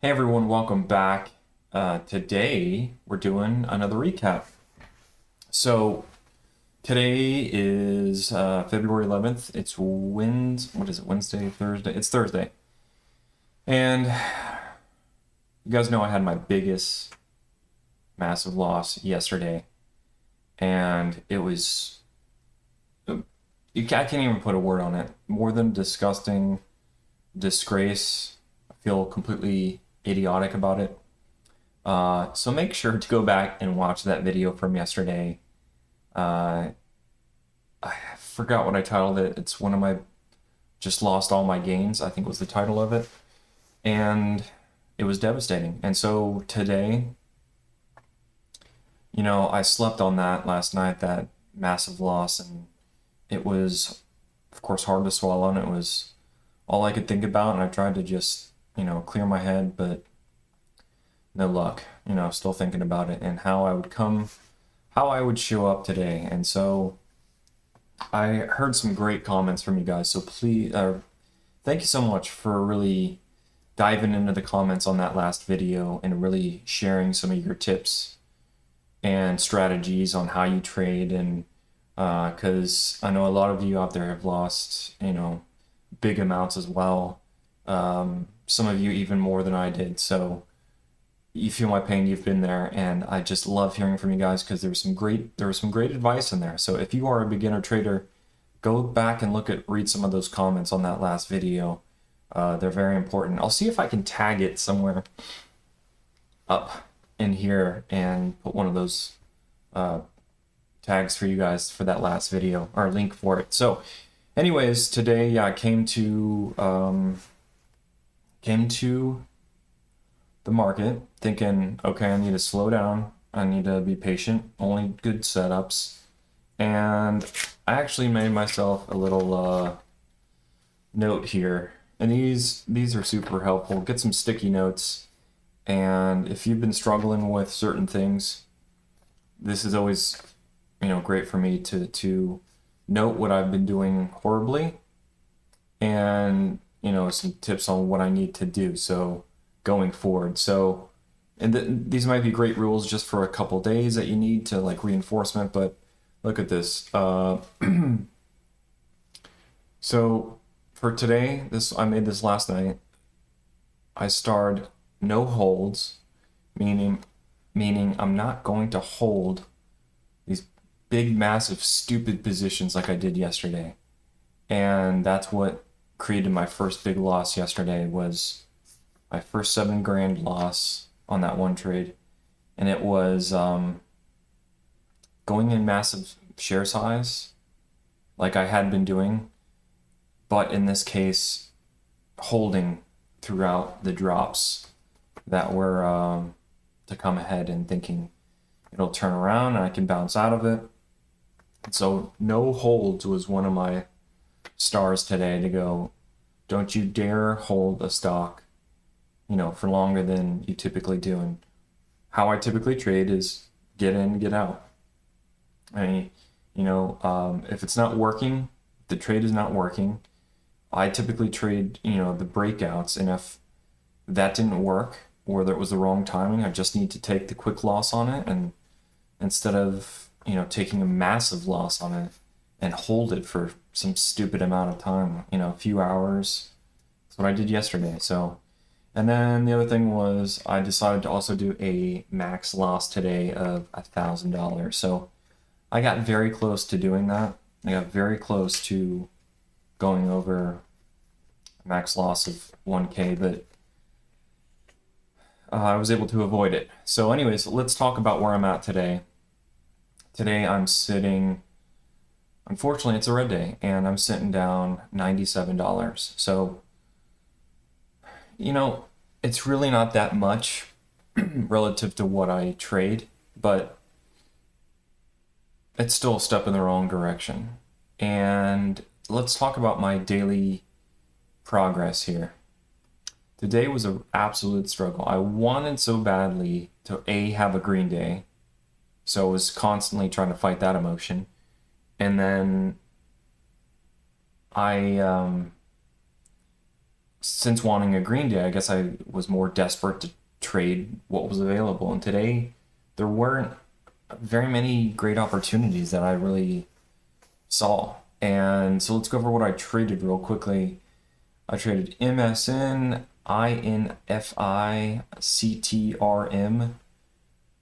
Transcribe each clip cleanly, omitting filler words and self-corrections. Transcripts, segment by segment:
Hey everyone, welcome back. Today we're doing another recap. So today is February 11th. It's what is it, Wednesday, Thursday? It's Thursday. And you guys know I had my biggest massive loss yesterday. And it was, I can't even put a word on it. More than disgusting, disgrace. I feel completely idiotic about it. So make sure to go back and watch that video from yesterday. Uh, I forgot what I titled it. It's one of my just lost all my gains, I think was the title of it. And it was devastating. And so today, I slept on that last night, that massive loss, and it was, of course, hard to swallow, and it was all I could think about. And I tried to just, clear my head, but no luck. Still thinking about it and how I would show up today. And so I heard some great comments from you guys. So please, thank you so much for really diving into the comments on that last video and really sharing some of your tips and strategies on how you trade. And because I know a lot of you out there have lost, big amounts as well. Some of you even more than I did. So you feel my pain, you've been there, and I just love hearing from you guys because there was some great advice in there. So if you are a beginner trader, go back and read some of those comments on that last video. They're very important. I'll see if I can tag it somewhere up in here and put one of those tags for you guys for that last video, or link for it. So anyways, today, I came to the market thinking, okay, I need to slow down. I need to be patient, only good setups. And I actually made myself a little note here. And these are super helpful. Get some sticky notes. And if you've been struggling with certain things, this is always, great for me to note what I've been doing horribly and, some tips on what I need to do. So going forward. So, and these might be great rules just for a couple days that you need to reinforcement, but look at this. So for today, I made this last night. I starred no holds, meaning I'm not going to hold these big, massive, stupid positions like I did yesterday. And that's what created my first big loss yesterday. Was my first 7 grand loss on that one trade. And it was going in massive share size like I had been doing, but in this case, holding throughout the drops that were to come ahead and thinking it'll turn around and I can bounce out of it. So no holds was one of my stars today to go, don't you dare hold a stock for longer than you typically do. And how I typically trade is get in, get out. I mean, if it's not working, if the trade is not working, I typically trade, the breakouts. And if that didn't work or that was the wrong timing, I just need to take the quick loss on it. And instead of, taking a massive loss on it and hold it for some stupid amount of time, a few hours. That's what I did yesterday. So, and then the other thing was I decided to also do a max loss today of $1,000. So I got very close to doing that. I got very close to going over a max loss of 1K, but I was able to avoid it. So anyways, let's talk about where I'm at today. Today I'm sitting, unfortunately it's a red day, and I'm sitting down $97. So it's really not that much relative to what I trade, but it's still a step in the wrong direction. And let's talk about my daily progress here. Today was an absolute struggle. I wanted so badly to have a green day, so I was constantly trying to fight that emotion. And then I since wanting a green day, I guess I was more desperate to trade what was available. And today, there weren't very many great opportunities that I really saw. And so let's go over what I traded real quickly. I traded MSN, INFI, CTRM,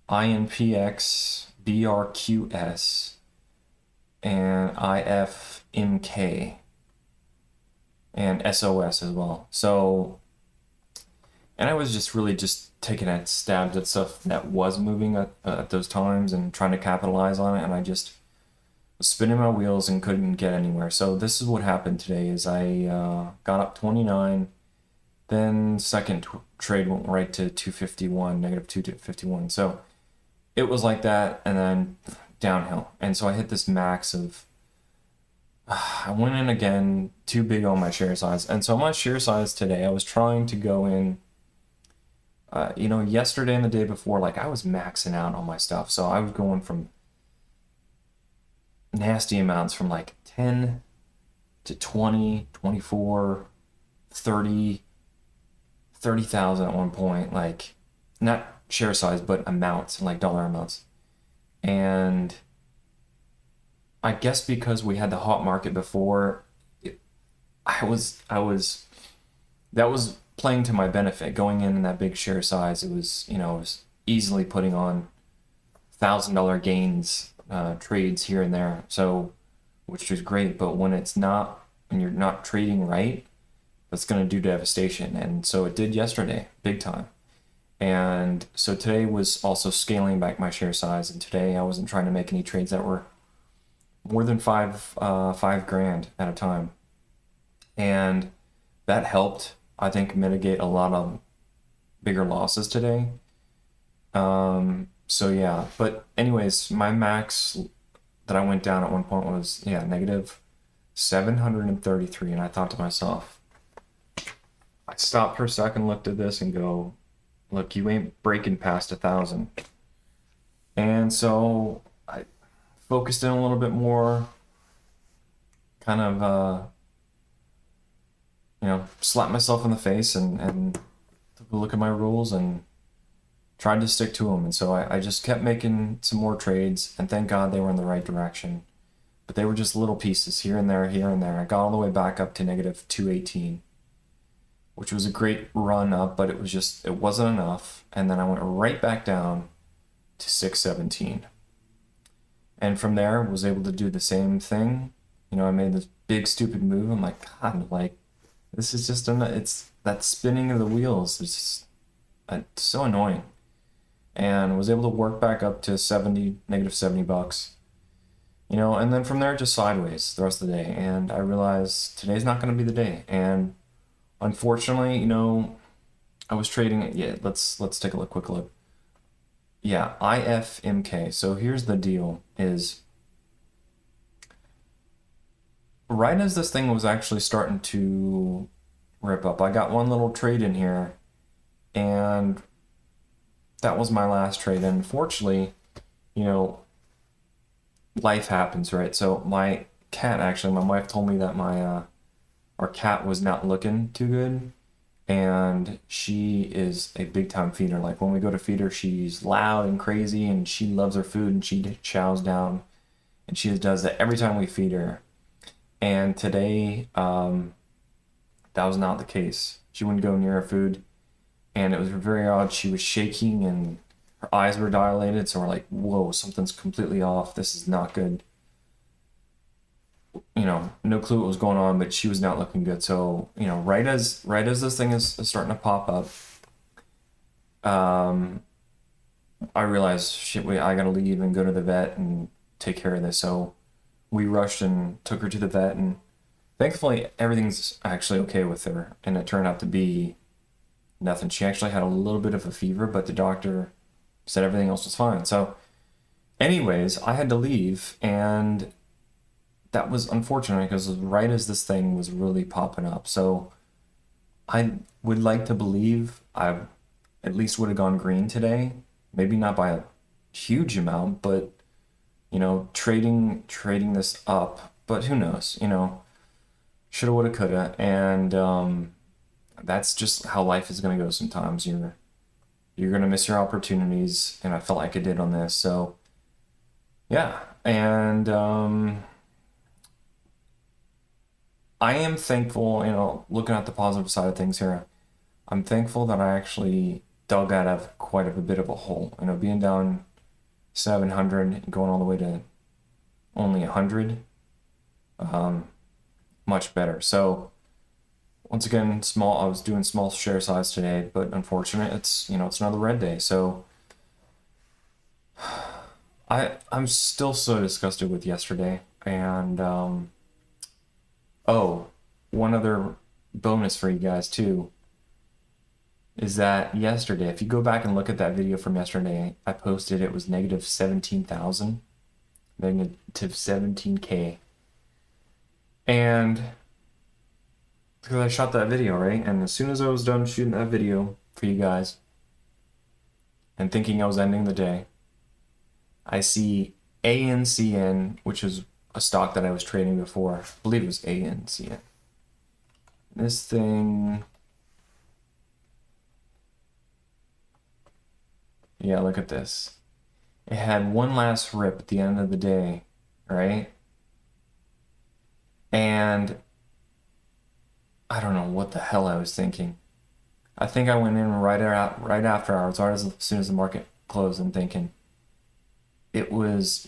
INPX, BRQS, and IFMK, and SOS as well. So, and I was just really just taking at stabs at stuff that was moving at those times and trying to capitalize on it, and I just was spinning my wheels and couldn't get anywhere. So this is what happened today: is I got up 29, then second trade went right to 251, negative 251. So it was like that, and then downhill. And so I hit this max of, I went in again, too big on my share size. And so my share size today, I was trying to go in, yesterday and the day before, like I was maxing out on my stuff. So I was going from nasty amounts from like 10 to 20, 24, 30, 30,000 at one point, like not share size, but amounts, like dollar amounts. And I guess because we had the hot market before, that was playing to my benefit. Going in that big share size, it was easily putting on $1,000 gains, trades here and there. So, which was great. But when you're not trading right, that's going to do devastation. And so it did yesterday, big time. And so today was also scaling back my share size. And today I wasn't trying to make any trades that were more than five grand at a time. And that helped, I think, mitigate a lot of bigger losses today. So yeah, but anyways, my max that I went down at one point was, negative 733. And I thought to myself, I stopped for a second, looked at this and go, look, you ain't breaking past 1,000. And so I focused in a little bit more, kind of, slapped myself in the face and took a look at my rules and tried to stick to them. And so I just kept making some more trades, and thank God they were in the right direction. But they were just little pieces here and there, here and there. I got all the way back up to negative 218, which was a great run up, but it wasn't enough. And then I went right back down to 617. And from there, was able to do the same thing. I made this big stupid move. I'm like, God, like, this is just, it's that spinning of the wheels. It's just, it's so annoying. And was able to work back up to negative $70. And then from there, just sideways the rest of the day. And I realized today's not going to be the day. And unfortunately, I was trading. Yeah, let's take a quick look. Yeah, IFMK. So here's the deal: is right as this thing was actually starting to rip up, I got one little trade in here, and that was my last trade. And unfortunately, life happens, right? So my cat, actually, my wife told me that our cat was not looking too good, and she is a big time feeder. Like when we go to feed her, she's loud and crazy, and she loves her food, and she chows down, and she does that every time we feed her. And today, that was not the case. She wouldn't go near her food, and it was very odd. She was shaking, and her eyes were dilated, so we're like, whoa, something's completely off. This is not good. No clue what was going on, but she was not looking good. So, right as this thing is starting to pop up, I realized, shit, I gotta leave and go to the vet and take care of this. So we rushed and took her to the vet, and thankfully everything's actually okay with her. And it turned out to be nothing. She actually had a little bit of a fever, but the doctor said everything else was fine. So anyways, I had to leave, and that was unfortunate because right as this thing was really popping up. So I would like to believe I at least would have gone green today. Maybe not by a huge amount, but trading this up. But who knows? Shoulda, woulda, coulda. And that's just how life is going to go sometimes. You're going to miss your opportunities, and I felt like I did on this. So yeah, and I am thankful, looking at the positive side of things here, I'm thankful that I actually dug out of quite a bit of a hole. Being down 700, going all the way to only 100, much better. So once again, I was doing small share size today, but unfortunate, it's another red day. So I'm still so disgusted with yesterday. And oh, one other bonus for you guys too is that yesterday, if you go back and look at that video from yesterday, I posted it was negative 17,000, negative 17K. And because I shot that video, right? And as soon as I was done shooting that video for you guys and thinking I was ending the day, I see ANCN, which is a stock that I was trading before. I believe it was ANCN. This thing... Yeah, look at this. It had one last rip at the end of the day, right? And I don't know what the hell I was thinking. I think I went in right after hours, right as soon as the market closed, and thinking it was,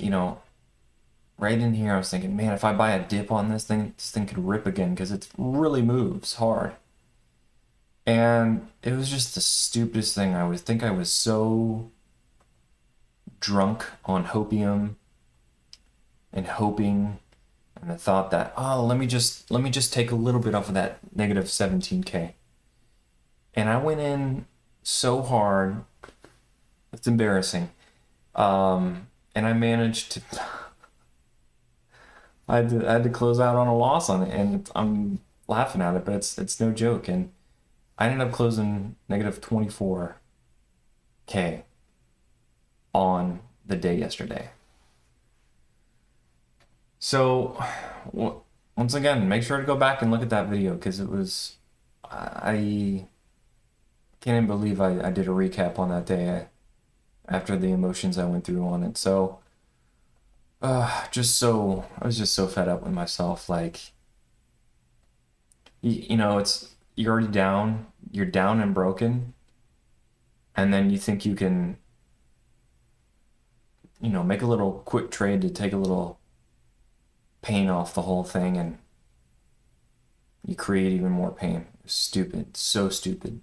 right in here. I was thinking, man, if I buy a dip on this thing could rip again because it really moves hard. And it was just the stupidest thing. I was so drunk on hopium and hoping, and the thought that, oh, let me just take a little bit off of that negative 17K. And I went in so hard, it's embarrassing. And I managed to I had to close out on a loss on it, and I'm laughing at it, but it's no joke. And I ended up closing negative 24K on the day yesterday. So once again, make sure to go back and look at that video, because I can't even believe I did a recap on that day after the emotions I went through on it. So I was just so fed up with myself. Like, you're already down, you're down and broken, and then you think you can, make a little quick trade to take a little pain off the whole thing, and you create even more pain. Stupid, so stupid.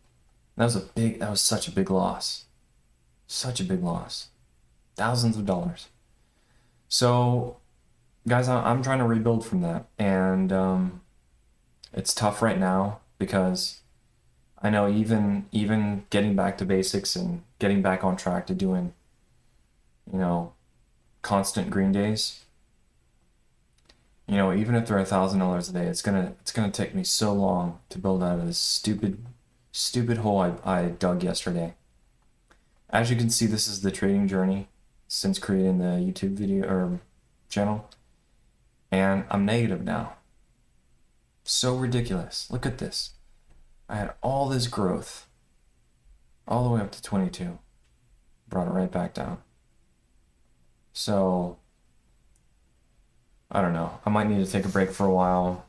That was such a big loss. Such a big loss. Thousands of dollars. So, guys, I'm trying to rebuild from that, and it's tough right now because I know even getting back to basics and getting back on track to doing, constant green days, even if they're $1,000 a day, it's gonna take me so long to build out of this stupid hole I dug yesterday. As you can see, this is the trading journey since creating the YouTube video or channel, and I'm negative now. So ridiculous. Look at this. I had all this growth all the way up to 22, brought it right back down. So I don't know, I might need to take a break for a while.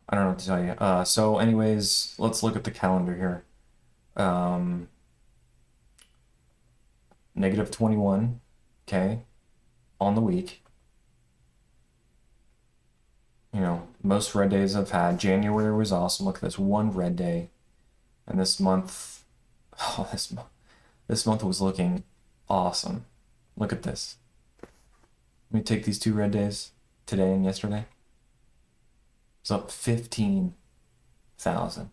I don't know what to tell you. So anyways, let's look at the calendar here. Negative 21, okay, on the week. Most red days I've had. January was awesome. Look at this, one red day. And this month, this month was looking awesome. Look at this. Let me take these two red days, today and yesterday. It's up 15,000.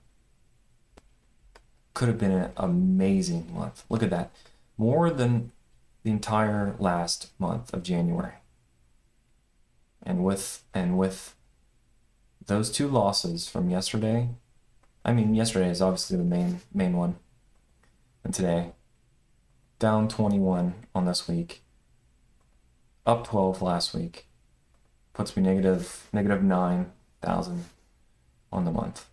Could have been an amazing month. Look at that. More than the entire last month of January. And with those two losses from yesterday, yesterday is obviously the main one, and today, down 21 on this week, up 12 last week, puts me negative 9 1,000 on the month.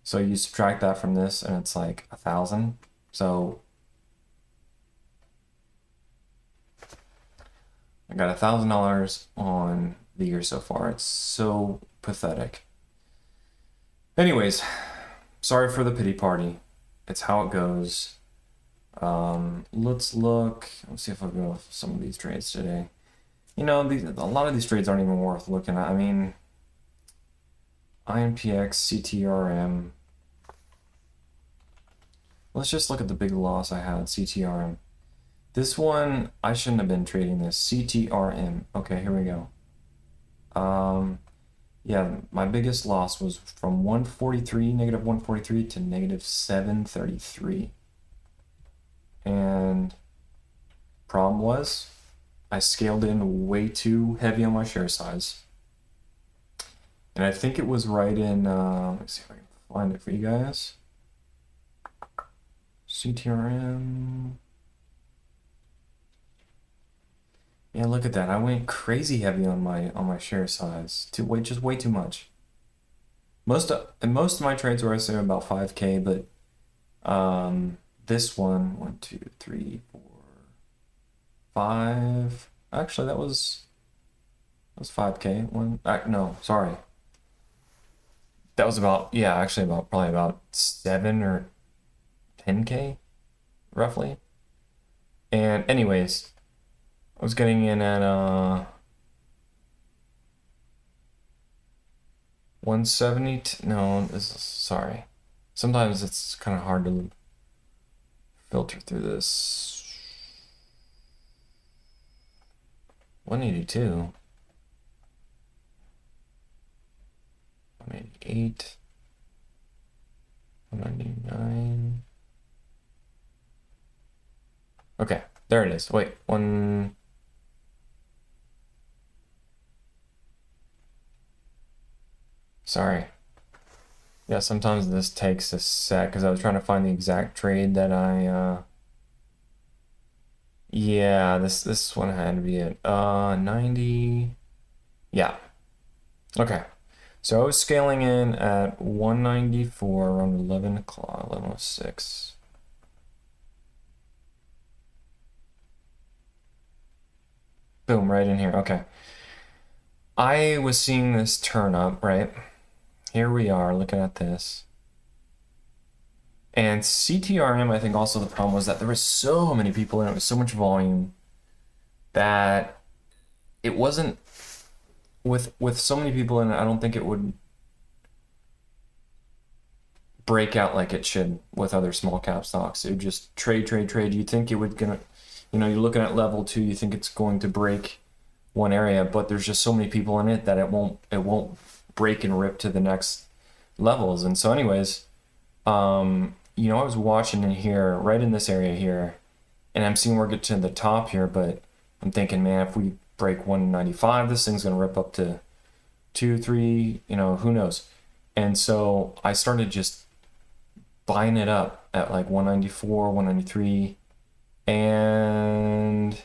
So you subtract that from this and it's like 1,000. So I got $1,000 on the year so far. It's so pathetic. Anyways, sorry for the pity party. It's how it goes. Let's look. Let's see if I'll go with some of these trades today. You know, a lot of these trades aren't even worth looking at. I mean, INPX, CTRM. Let's just look at the big loss I had, CTRM. This one, I shouldn't have been trading this. CTRM. Okay, here we go. Yeah, my biggest loss was from 143, negative 143 to negative 733. And problem was, I scaled in way too heavy on my share size. And I think it was right in, let's see if I can find it for you guys. CTRM. Yeah, look at that. I went crazy heavy on my share size. Just way too much. Most of my trades were, I say, about 5K, but this one, 1, 2, 3, 4, 5. Actually, that was 5K. No, sorry. That was probably about 7 or 10K, roughly. And anyways, I was getting in at 170. No, sorry. Sometimes it's kind of hard to filter through this. 182. 188. 199. Okay, there it is. Wait, one. Sorry. Yeah, sometimes this takes a sec because I was trying to find the exact trade that I yeah, this one had to be it. 90. Yeah. Okay. So I was scaling in at 194 around 11 o'clock, 11:06. Boom, right in here. Okay. I was seeing this turn up, right? Here we are looking at this. And CTRM, I think also the problem was that there was so many people and it was so much volume that it wasn't with so many people in it, I don't think it would break out like it should with other small cap stocks. It would just trade. You think it would you're looking at level 2, you think it's going to break one area, but there's just so many people in it that it won't break and rip to the next levels. And so anyways, I was watching in here, right in this area here, and I'm seeing we're getting to the top here, but I'm thinking, man, if we break 195, this thing's gonna rip up to 2, 3, who knows. And so I started just buying it up at like 194, 193, and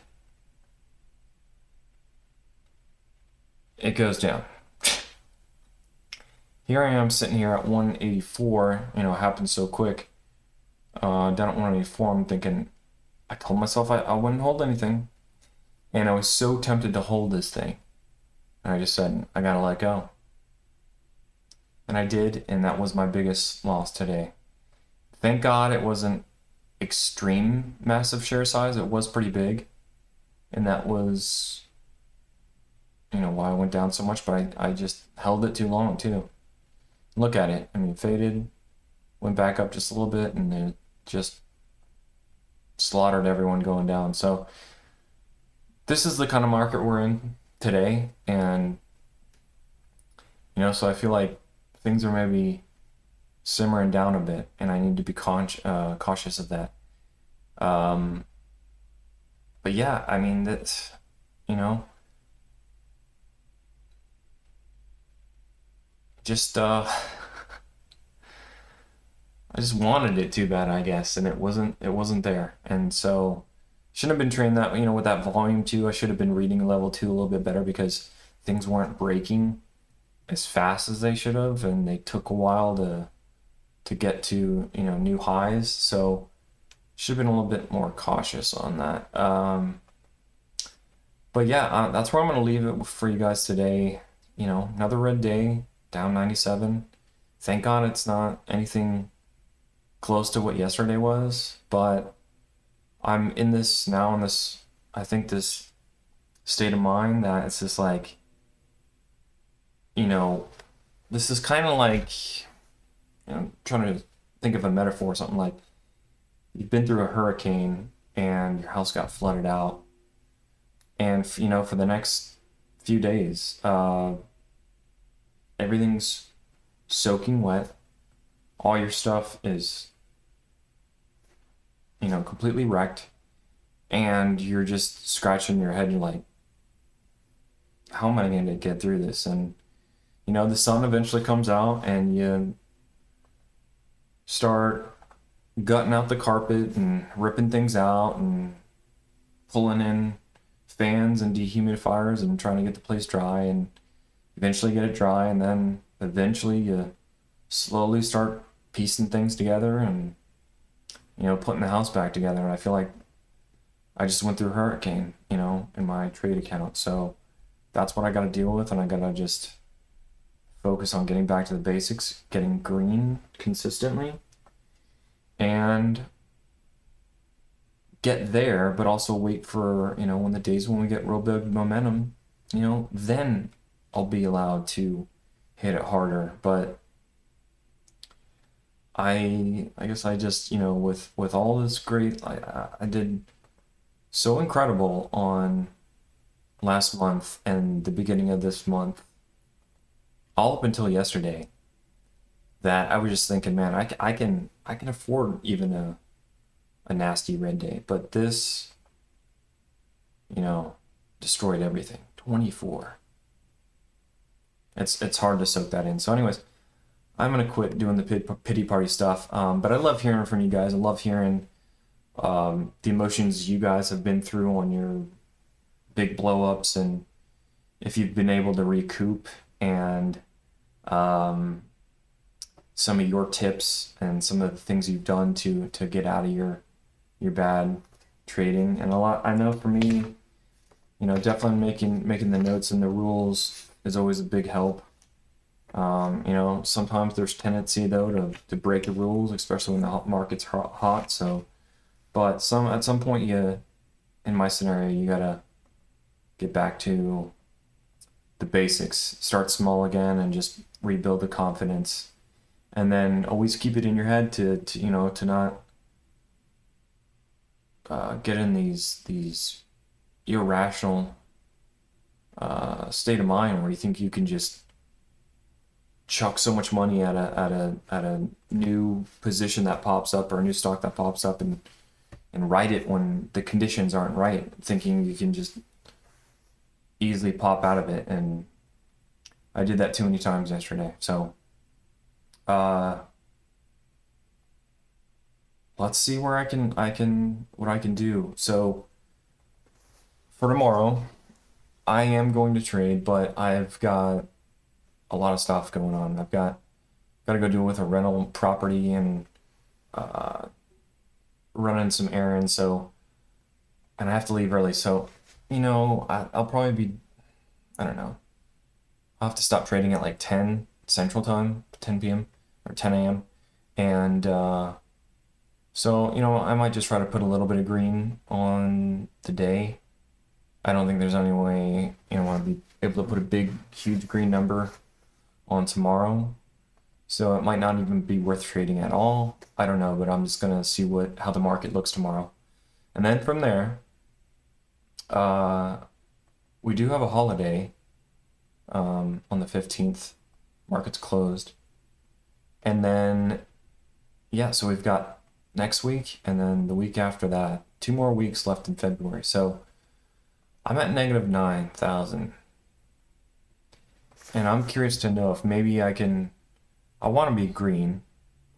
it goes down. Here I am sitting here at 184, it happened so quick. Down at 184, I'm thinking, I told myself I wouldn't hold anything. And I was so tempted to hold this thing. And I just said, I gotta let go. And I did, and that was my biggest loss today. Thank God it wasn't extreme massive share size. It was pretty big. And that was, why I went down so much, but I just held it too long too. Look at it. I mean, faded, went back up just a little bit, and then just slaughtered everyone going down. So this is the kind of market we're in today. And, so I feel like things are maybe simmering down a bit, and I need to be cautious of that. But yeah, I mean, that's, just I just wanted it too bad, I guess, and it wasn't there. And so shouldn't have been trained that, with that volume too. I should have been reading level 2 a little bit better because things weren't breaking as fast as they should have, and they took a while to get to, you know, new highs. So should have been a little bit more cautious on that. But yeah, that's where I'm going to leave it for you guys today. You know, another red day, down 97. Thank God it's not anything close to what yesterday was, but I'm in this now, in this, I think, this state of mind that it's just like, you know, this is kind of like, you know, I'm trying to think of a metaphor, something like you've been through a hurricane and your house got flooded out, and you know, for the next few days, everything's soaking wet. All your stuff is, you know, completely wrecked, and you're just scratching your head. You're like, how am I going to get through this? And you know, the sun eventually comes out, and you start gutting out the carpet and ripping things out and pulling in fans and dehumidifiers and trying to get the place dry, and eventually get it dry, and then eventually you slowly start piecing things together and, you know, putting the house back together. And I feel like I just went through a hurricane, you know, in my trade account. So that's what I got to deal with, and I got to just focus on getting back to the basics, getting green consistently, and get there, but also wait for, you know, when the days when we get real big momentum, you know, then I'll be allowed to hit it harder. But I guess I just, you know, with all this great, I did so incredible on last month and the beginning of this month, all up until yesterday, that I was just thinking, man, I can afford even a nasty red day, but this, you know, destroyed everything. 24. It's hard to soak that in. So anyways, I'm gonna quit doing the pity party stuff. But I love hearing from you guys. I love hearing the emotions you guys have been through on your big blowups, and if you've been able to recoup, and some of your tips and some of the things you've done to get out of your bad trading. And a lot, I know for me, you know, definitely making the notes and the rules is always a big help. You know, sometimes there's tendency though to break the rules, especially when the market's hot. So, but at some point, in my scenario, you gotta get back to the basics, start small again, and just rebuild the confidence. And then always keep it in your head to you know, to not get in these irrational state of mind where you think you can just chuck so much money at a new position that pops up, or a new stock that pops up, and ride it when the conditions aren't right, thinking you can just easily pop out of it. And I did that too many times yesterday. So let's see where what I can do. So for tomorrow, I am going to trade, but I've got a lot of stuff going on. I've got to go deal with a rental property and running some errands. So, and I have to leave early. So, you know, I'll probably be, I don't know, I'll have to stop trading at like 10 Central Time, 10 p.m. or 10 a.m. And so, you know, I might just try to put a little bit of green on the day. I don't think there's any way, you know, I want to be able to put a big, huge green number on tomorrow. So it might not even be worth trading at all. I don't know, but I'm just gonna see how the market looks tomorrow. And then from there, we do have a holiday on the 15th. Market's closed. And then, yeah, so we've got next week and then the week after that, 2 more weeks left in February. So I'm at negative 9,000. And I'm curious to know if maybe I want to be green,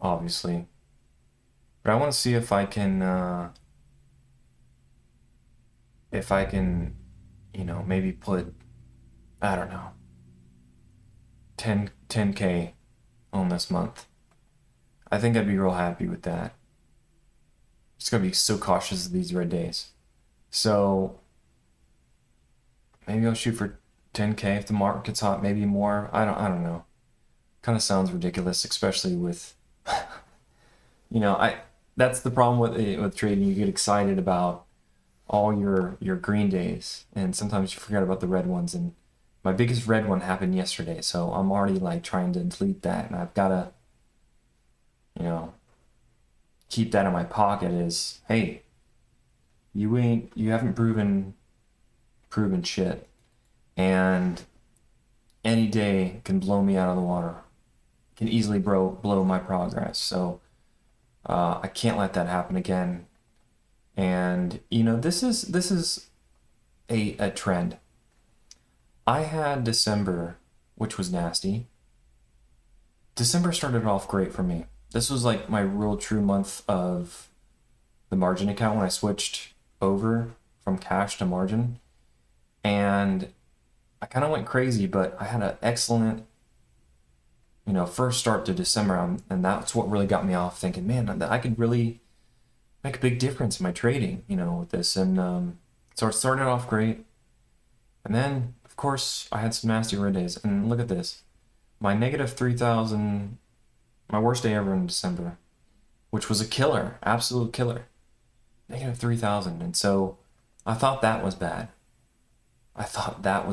obviously, but I want to see if I can, you know, maybe put, I don't know, 10K on this month. I think I'd be real happy with that. Just gotta be so cautious of these red days. So maybe I'll shoot for 10K if the market gets hot, maybe more. I don't know. Kind of sounds ridiculous, especially with that's the problem with trading. You get excited about all your green days, and sometimes you forget about the red ones. And my biggest red one happened yesterday, so I'm already like trying to delete that, and I've gotta, keep that in my pocket. Is hey, you haven't proven shit, and any day can blow me out of the water, can easily blow my progress. So I can't let that happen again. And this is a trend. I had December, which was nasty. December started off great for me. This was like my real true month of the margin account when I switched over from cash to margin. And I kind of went crazy, but I had an excellent, first start to December. And that's what really got me off thinking, man, I could really make a big difference in my trading, with this. And so it started off great. And then, of course, I had some nasty red days. And look at this. My negative 3,000, my worst day ever in December, which was a killer, absolute killer. Negative 3,000. And so I thought that was bad. And I thought that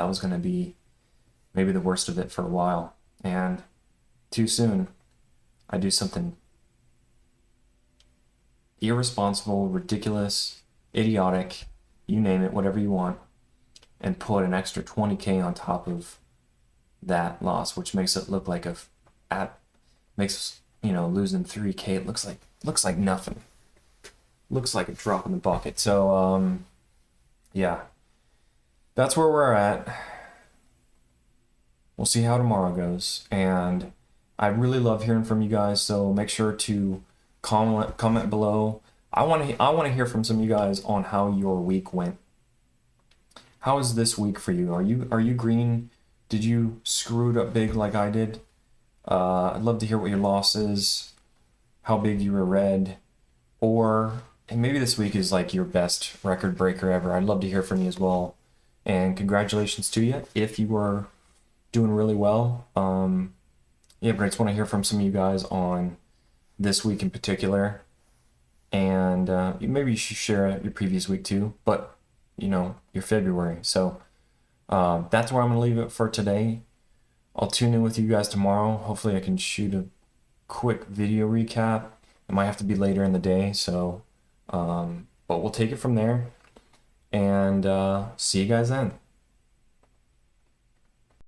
was going to be maybe the worst of it for a while. And too soon, I do something irresponsible, ridiculous, idiotic, you name it, whatever you want, and put an extra 20K on top of that loss, which makes it look like losing 3K, it looks like nothing. Looks like a drop in the bucket. So yeah, that's where we're at. We'll see how tomorrow goes, and I really love hearing from you guys, so make sure to comment below. I want to hear from some of you guys on how your week went. How is this week for you? Are you green? Did you screw it up big like I did? I'd love to hear what your loss is, how big you were red, and maybe this week is like your best record breaker ever. I'd love to hear from you as well. And congratulations to you if you were doing really well. Yeah, but I just want to hear from some of you guys on this week in particular. And maybe you should share your previous week too, but your February. So that's where I'm going to leave it for today. I'll tune in with you guys tomorrow. Hopefully I can shoot a quick video recap. It might have to be later in the day, so but we'll take it from there, and see you guys then.